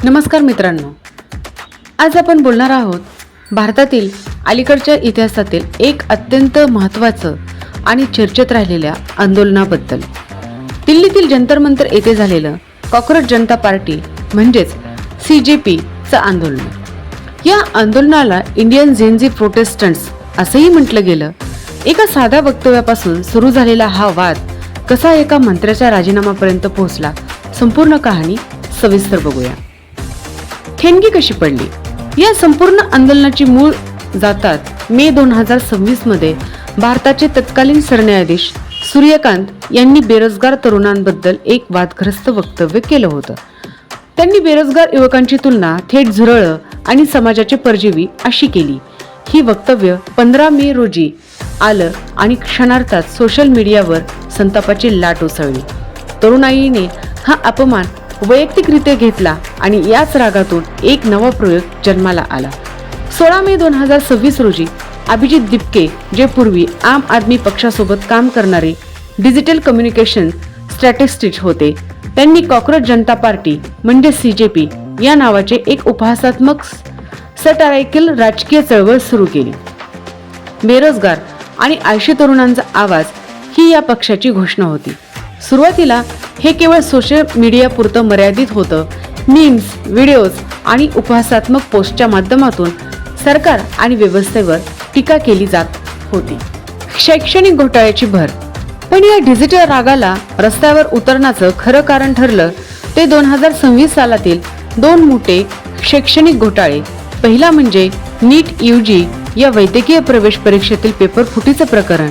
नमस्कार मित्रांनो, आज आपण बोलणार आहोत भारतातील अलीकडच्या इतिहासातील एक अत्यंत महत्त्वाचं आणि चर्चेत राहिलेल्या आंदोलनाबद्दल. दिल्लीतील जंतर मंतर येथे झालेलं कॉकरोच जनता पार्टी म्हणजेच CJPचं आंदोलन. या आंदोलनाला इंडियन जेन-झी प्रोटेस्टंट्स असंही म्हटलं गेलं. एका साध्या वक्तव्यापासून सुरू झालेला हा वाद कसा एका मंत्र्याच्या राजीनाम्यापर्यंत पोहोचला, संपूर्ण कहाणी सविस्तर बघूया. ठेणगी कशी पडली? या संपूर्ण आंदोलनाची मूळ जातात मे 2026 मध्ये भारताचे तत्कालीन सरन्यायाधीश सूर्यकांत यांनी बेरोजगार तरुणांबद्दल एक वादग्रस्त वक्तव्य केलं होतं. त्यांनी बेरोजगार युवकांची तुलना थेट झुरळं आणि समाजाचे परजीवी अशी केली. ही वक्तव्य 15 मे रोजी आलं आणि क्षणार्धात सोशल मीडियावर संतापाची लाट उसळली. तरुणाईने हा अपमान वैयक्तिकरित्या घेतला आणि याच रागातून एक नवा प्रयोग जन्माला आला. 16 मे 2026 रोजी अभिजित दिपके, जे पूर्वी आम आदमी पक्षासोबत काम करणारे डिजिटल कम्युनिकेशन स्ट्रॅटेजिस्ट होते, त्यांनी कॉकरोच जनता पार्टी म्हणजे CJP या नावाचे एक उपहासात्मक सटायरिकल राजकीय चळवळ सुरू केली. बेरोजगार आणि आळशी तरुणांचा आवाज ही या पक्षाची घोषणा होती. सुरुवातीला हे केवळ सोशल मीडिया पुरतं मर्यादित होतं. मीम्स, व्हिडिओज आणि उपहासात्मक पोस्टच्या माध्यमातून सरकार आणि व्यवस्थेवर टीका केली जात होती. शैक्षणिक घोटाळ्याची भर. पण या डिजिटल रागाला रस्त्यावर उतरण्याचं खरं कारण ठरलं ते 2026 सालातील दोन मोठे शैक्षणिक घोटाळे. पहिला म्हणजे नीट UG या वैद्यकीय प्रवेश परीक्षेतील पेपर फुटीचं प्रकरण,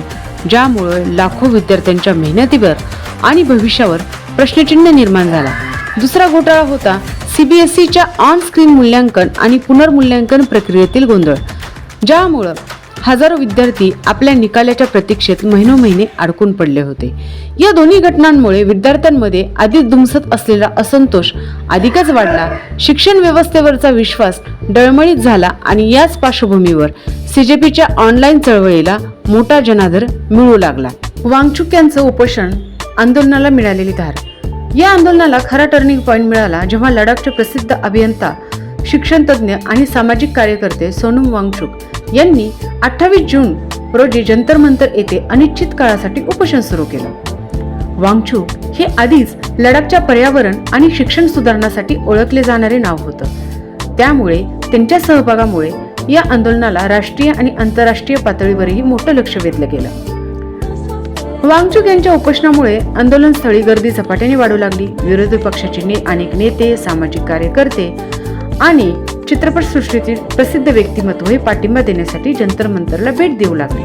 ज्यामुळे लाखो विद्यार्थ्यांच्या मेहनतीवर आणि भविष्यावर प्रश्नचिन्ह निर्माण झाला. दुसरा घोटाळा होता CBSEच्या ऑन स्क्रीन मूल्यांकन आणि पुनर्मूल्यांकन प्रक्रियेतील गोंधळ, ज्यामुळे हजारो विद्यार्थी आपल्या निकालाच्या प्रतीक्षेत महिनोमहिने अडकून पडले होते. या दोन्ही घटनांमुळे विद्यार्थ्यांमध्ये आधीच धुमसत असलेला असंतोष अधिकच वाढला. शिक्षण व्यवस्थेवरचा विश्वास डळमळीत झाला आणि याच पार्श्वभूमीवर CJPच्या ऑनलाईन चळवळीला मोठा जनाधार मिळू लागला. वांगचुक यांचं उपोषण आंदोलनाला मिळालेली धार. या आंदोलनाला खरा टर्निंग पॉइंट मिळाला जेव्हा लडाखचे प्रसिद्ध अभियंता, शिक्षण तज्ज्ञ आणि सामाजिक कार्यकर्ते सोनम वांगचुक यांनी 28 जून रोजी जंतर मंतर येथे अनिश्चित काळासाठी उपोषण सुरू केलं. वांगचुक हे आधीच लडाखच्या पर्यावरण आणि शिक्षण सुधारणासाठी ओळखले जाणारे नाव होतं. त्यामुळे त्यांच्या सहभागामुळे या आंदोलनाला राष्ट्रीय आणि आंतरराष्ट्रीय पातळीवरही मोठं लक्ष वेधलं गेलं. वांगचुक यांच्या उपोषणामुळे आंदोलनस्थळी गर्दी झपाट्याने वाढू लागली. विरोधी पक्षाचे अनेक नेते, सामाजिक कार्यकर्ते आणि चित्रपटसृष्टीतील प्रसिद्ध व्यक्तिमत्व हे पाठिंबा देण्यासाठी जंतर मंतरला भेट देऊ लागले.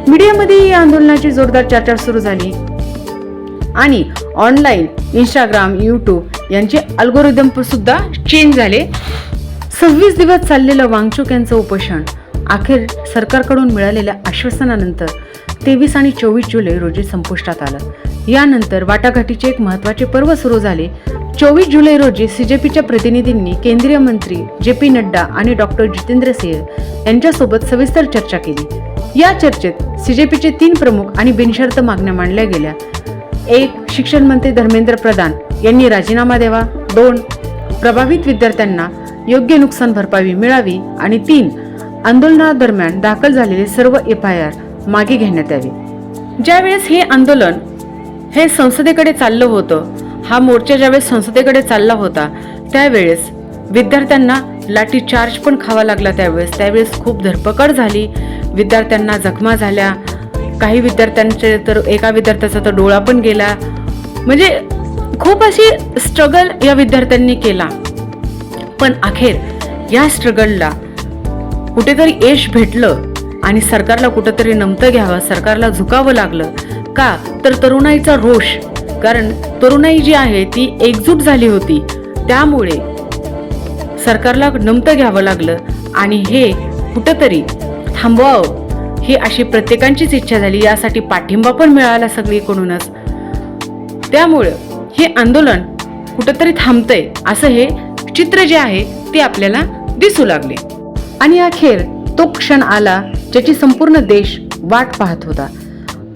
मीडियामध्ये या आंदोलनाची जोरदार चर्चा सुरू झाली आणि ऑनलाईन इंस्टाग्राम, YouTube यांचे अल्गोरिदम सुद्धा चेंज झाले. 26 दिवस चाललेलं वांगचुक यांचं उपोषण अखेर सरकारकडून मिळालेल्या आश्वासनानंतर 23 आणि 24 जुलै रोजी संपुष्टात आलं. यानंतर वाटाघाटीचे एक महत्त्वाचे पर्व सुरू झाले. 24 जुलै रोजी CJPच्या प्रतिनिधींनी केंद्रीय मंत्री JP नड्डा आणि डॉक्टर जितेंद्र सिंह यांच्यासोबत सविस्तर चर्चा केली. या चर्चेत CJPचे 3 प्रमुख आणि बिनशर्त मागण्या मांडल्या गेल्या. 1. शिक्षण मंत्री धर्मेंद्र प्रधान यांनी राजीनामा द्यावा. 2. प्रभावित विद्यार्थ्यांना योग्य नुकसान भरपाई मिळावी. आणि 3. आंदोलनादरम्यान दाखल झालेले सर्व FIR मागे घेण्यात यावे. ज्यावेळेस हे आंदोलन हे संसदेकडे चाललं होतं, हा मोर्चा ज्यावेळेस संसदेकडे चालला होता, त्यावेळेस विद्यार्थ्यांना लाठी चार्ज पण खावा लागला. त्यावेळेस खूप धरपकड झाली, विद्यार्थ्यांना जखमा झाल्या. काही विद्यार्थ्यांचे तर एका विद्यार्थ्याचा तर डोळा पण गेला. म्हणजे खूप अशी स्ट्रगल या विद्यार्थ्यांनी केला. पण अखेर या स्ट्रगलला कुठेतरी यश भेटलं आणि सरकारला कुठेतरी नमतं घ्यावं, सरकारला झुकावं लागलं. का तर तरुणाईचा रोष, कारण तरुणाई जी आहे ती एकजूट झाली होती, त्यामुळे सरकारला नमतं घ्यावं लागलं आणि हे कुठेतरी थांबवावं ही अशी प्रत्येकांचीच इच्छा झाली. यासाठी पाठिंबा पण मिळाला सगळीकडूनच. त्यामुळे हे आंदोलन कुठेतरी थांबतंय असं हे चित्र जे आहे ते आपल्याला दिसू लागले. आणि अखेर तो क्षण आला ज्याची संपूर्ण देश वाट पाहत होता.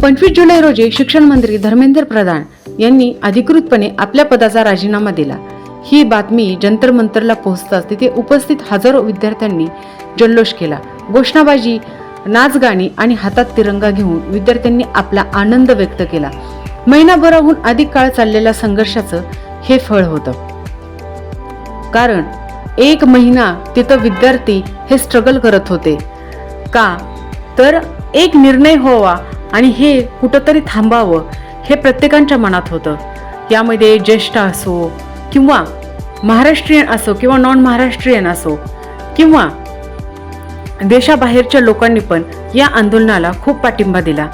25 जुलै रोजी शिक्षण मंत्री धर्मेंद्र प्रधान यांनी अधिकृतपणे आपल्या पदाचा राजीनामा दिला. ही बातमी जंतर मंतरला पोहोचताच तिथे उपस्थित हजारो विद्यार्थ्यांनी जल्लोष केला. घोषणाबाजी, नाचगाणी आणि हातात तिरंगा घेऊन विद्यार्थ्यांनी आपला आनंद व्यक्त केला. महिनाभराहून अधिक काळ चाललेल्या संघर्षाचं हे फळ होतं. कारण 1 महिना तिथं विद्यार्थी हे स्ट्रगल करत होते. का तर एक निर्णय व्हावा आणि हे कुठंतरी थांबावं हे प्रत्येकाच्या मनात होतं. यामध्ये ज्येष्ठ असो किंवा महाराष्ट्रीयन असो किंवा नॉन महाराष्ट्रीयन असो किंवा देशाबाहेरच्या लोकांनी पण या आंदोलनाला खूप पाठिंबा दिला.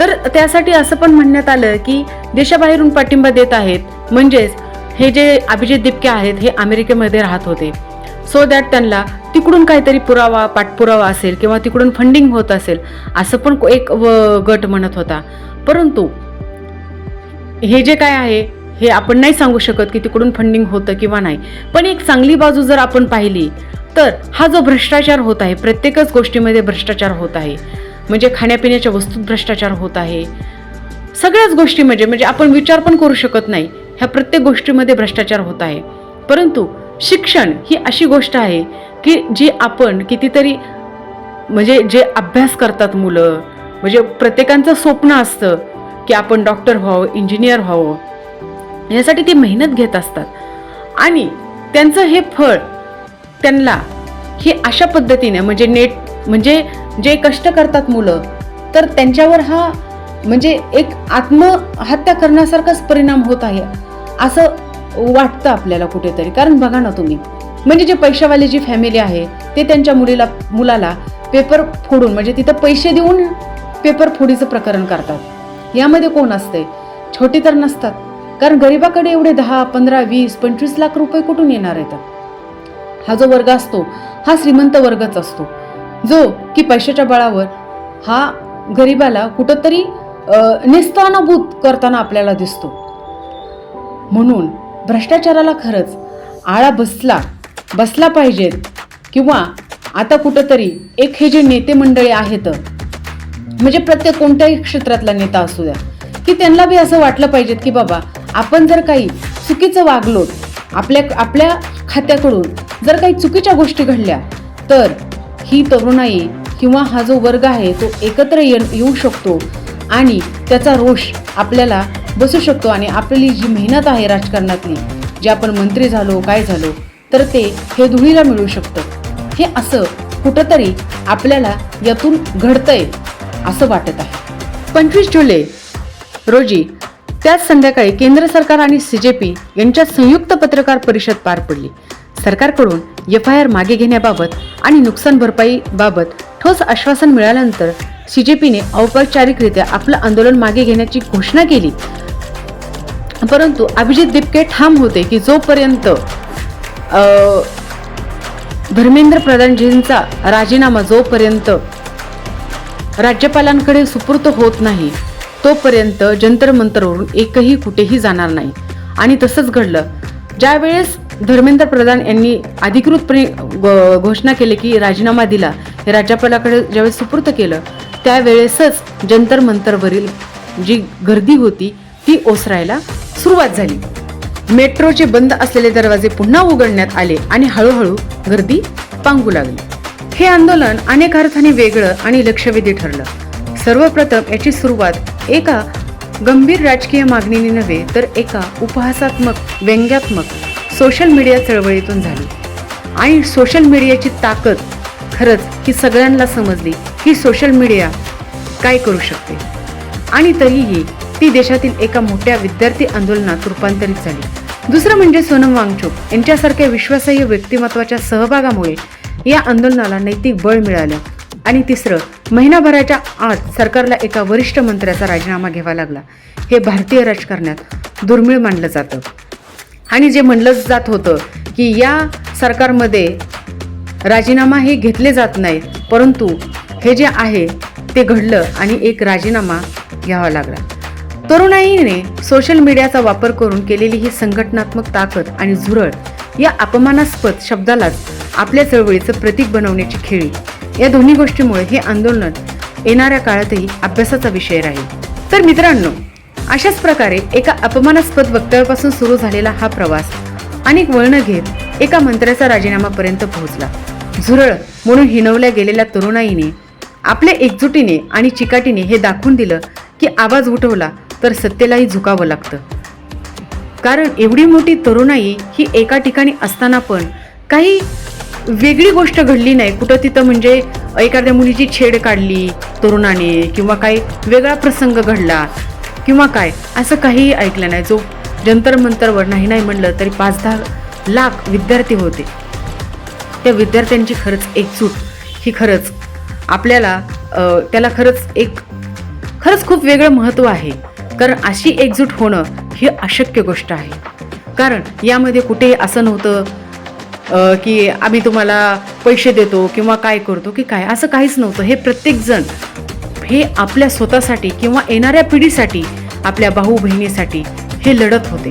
तर त्यासाठी असं पण म्हणण्यात आलं की देशाबाहेरून पाठिंबा देत आहेत म्हणजेच हे जे अभिजित दिपके आहेत हे अमेरिकेमध्ये राहत होते, सो दॅट त्यांना तिकडून काहीतरी पुरावा पाठपुरावा असेल किंवा तिकडून फंडिंग होत असेल असं पण एक गट म्हणत होता. परंतु हे जे काय आहे हे आपण नाही सांगू शकत की तिकडून फंडिंग होतं किंवा नाही. पण एक चांगली बाजू जर आपण पाहिली तर हा जो भ्रष्टाचार होत आहे, प्रत्येकच गोष्टीमध्ये भ्रष्टाचार होत आहे. म्हणजे खाण्यापिण्याच्या वस्तूत भ्रष्टाचार होत आहे. सगळ्याच गोष्टी म्हणजे आपण विचार पण करू शकत नाही ह्या प्रत्येक गोष्टीमध्ये भ्रष्टाचार होत आहे. परंतु शिक्षण ही अशी गोष्ट आहे की जी आपण कितीतरी म्हणजे जे अभ्यास करतात मुलं, म्हणजे प्रत्येकाचं स्वप्न असतं की आपण डॉक्टर व्हावं, इंजिनियर व्हावं, यासाठी ती मेहनत घेत असतात आणि त्यांचं हे फळ त्यांना हे अशा पद्धतीने म्हणजे म्हणजे जे कष्ट करतात मुलं तर त्यांच्यावर हा म्हणजे एक आत्महत्या करण्यासारखाच परिणाम होत आहे असं वाटतं आपल्याला कुठेतरी. कारण बघा ना तुम्ही, म्हणजे जे पैशावाले जी फॅमिली आहे ते त्यांच्या मुलाला पेपर फोडून म्हणजे तिथं पैसे देऊन पेपर फोडीचं प्रकरण करतात. यामध्ये कोण असते? छोटी तर नसतात. कारण गरिबाकडे एवढे 10, 15, 20, 25 लाख रुपये कुठून येणार आहेत? हा जो वर्ग असतो हा श्रीमंत वर्गच असतो जो की पैशाच्या बळावर हा गरिबाला कुठंतरी नेस्तानाभूत करताना आपल्याला दिसतो. म्हणून भ्रष्टाचाराला खरंच आळा बसला पाहिजेत. किंवा आता कुठंतरी एक हे जे नेते मंडळी आहेत म्हणजे प्रत्येक कोणत्याही क्षेत्रातला नेता असू द्या की त्यांना बी असं वाटलं पाहिजे की बाबा आपण जर काही चुकीचं वागलो, आपल्या खात्याकडून जर काही चुकीच्या गोष्टी घडल्या तर ही तरुणाई किंवा हा जो वर्ग आहे तो एकत्र येऊ शकतो आणि त्याचा रोष आपल्याला बसू शकतो आणि आपली जी मेहनत आहे राजकारणातली, जे आपण मंत्री झालो काय झालो तर ते हे धुळीला मिळू शकतं. हे असं कुठंतरी आपल्याला यातून घडतंय असं वाटत आहे. 25 जुलै रोजी त्याच संध्याकाळी केंद्र सरकार आणि CJP यांच्यात संयुक्त पत्रकार परिषद पार पडली. सरकारकडून FIR मागे घेण्याबाबत आणि नुकसान भरपाईबाबत ठोस आश्वासन मिळाल्यानंतर CJPने औपचारिकरित्या आपलं आंदोलन मागे घेण्याची घोषणा केली. परंतु अभिजित दिपके ठाम होते की जोपर्यंत धर्मेंद्र प्रधानजींचा राजीनामा जोपर्यंत राज्यपालांकडे सुपूर्त होत नाही तोपर्यंत जंतर मंतरवरून एकही कुठेही जाणार नाही. आणि तसंच घडलं. ज्यावेळेस धर्मेंद्र प्रधान यांनी अधिकृतपणे घोषणा केली की राजीनामा दिला, हे राज्यपालाकडे ज्यावेळेस सुपूर्त केलं त्यावेळेसच जंतर मंतरवरील जी गर्दी होती ती ओसरायला सुरुवात झाली. मेट्रोचे बंद असलेले दरवाजे पुन्हा उघडण्यात आले आणि हळूहळू गर्दी पांगू लागली. हे आंदोलन अनेक अर्थाने वेगळं आणि लक्षवेधी ठरलं. सर्वप्रथम याची सुरुवात एका गंभीर राजकीय मागणीने नव्हे तर एका उपहासात्मक, व्यंग्यात्मक सोशल मीडिया चळवळीतून झाली. आणि सोशल मीडियाची ताकद खरंच ही सगळ्यांना समजली की सोशल मीडिया काय करू शकते. आणि तरीही ती देशातील एका मोठ्या विद्यार्थी आंदोलनात रूपांतरित झाली. दुसरं म्हणजे सोनम वांगचुक यांच्यासारख्या विश्वासार्ह व्यक्तिमत्वाच्या सहभागामुळे या आंदोलनाला नैतिक बळ मिळालं. आणि तिसरं, महिनाभराच्या आत सरकारला एका वरिष्ठ मंत्र्याचा राजीनामा घ्यावा लागला. हे भारतीय राजकारणात दुर्मिळ मानलं जातं. आणि जे म्हणलं जात होतं की या सरकारमध्ये राजीनामा हे घेतले जात नाहीत, परंतु हे जे आहे ते घडलं आणि एक राजीनामा घ्यावा लागला. तरुणाईने सोशल मीडियाचा वापर करून केलेली ही संघटनात्मक ताकद आणि झुरळ या अपमानास्पद शब्दालाच आपल्या चळवळीचं प्रतीक बनवण्याची खेळी, या दोन्ही गोष्टीमुळे हे आंदोलन येणाऱ्या काळातही अभ्यासाचा विषय राहील. तर मित्रांनो, अशाच प्रकारे एका अपमानास्पद वक्तव्यापासून सुरू झालेला हा प्रवास अनेक वळणं घेत एका मंत्र्याचा राजीनामापर्यंत पोहोचला. झुरळ म्हणून हिणवल्या गेलेल्या तरुणाईने आपल्या एकजुटीने आणि चिकाटीने हे दाखवून दिलं की आवाज उठवला तर सत्तेलाही झुकावं लागतं. कारण एवढी मोठी तरुणाई ही एका ठिकाणी असताना पण काही वेगळी गोष्ट घडली नाही कुठं तिथं, म्हणजे एखाद्या मुलीची छेड काढली तरुणाने किंवा काही वेगळा प्रसंग घडला किंवा काय, असं काहीही ऐकलं नाही. जो जंतर मंतरवर नाही म्हणलं तरी 5-10 लाख विद्यार्थी होते. त्या विद्यार्थ्यांची खरंच एकजूट ही खरंच आपल्याला त्याला खरंच खूप वेगळं महत्त्व आहे. कारण अशी एकजूट होणं ही अशक्य गोष्ट आहे. कारण यामध्ये कुठेही असं नव्हतं की आम्ही तुम्हाला पैसे देतो किंवा काय करतो की काय, असं काहीच नव्हतं. हे प्रत्येकजण हे आपल्या स्वतःसाठी किंवा येणाऱ्या पिढीसाठी, आपल्या भाऊ बहिणीसाठी हे लढत होते.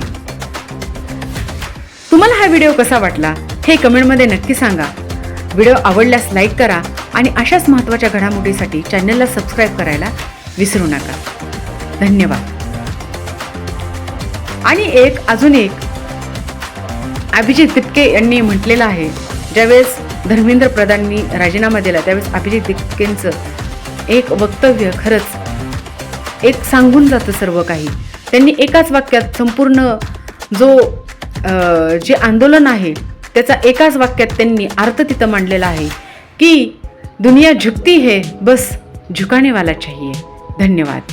तुम्हाला हा व्हिडिओ कसा वाटला हे कमेंटमध्ये नक्की सांगा. व्हिडिओ आवडल्यास लाईक करा आणि अशाच महत्त्वाच्या घडामोडीसाठी चॅनलला सबस्क्राईब करायला विसरू नका. धन्यवाद. आणि अजून एक अभिजित तिपके यांनी म्हटलेलं आहे, ज्यावेळेस धर्मेंद्र प्रधाननी राजीनामा दिला त्यावेळेस अभिजित तिपकेंचं एक वक्तव्य खरंच एक सांगून जातं सर्व काही. त्यांनी एकाच वाक्यात संपूर्ण जे आंदोलन आहे त्याचा एकाच वाक्यात त्यांनी अर्थ तिथं मांडलेला आहे की दुनिया झुकती है, बस झुकाने वाला चाहिए. धन्यवाद.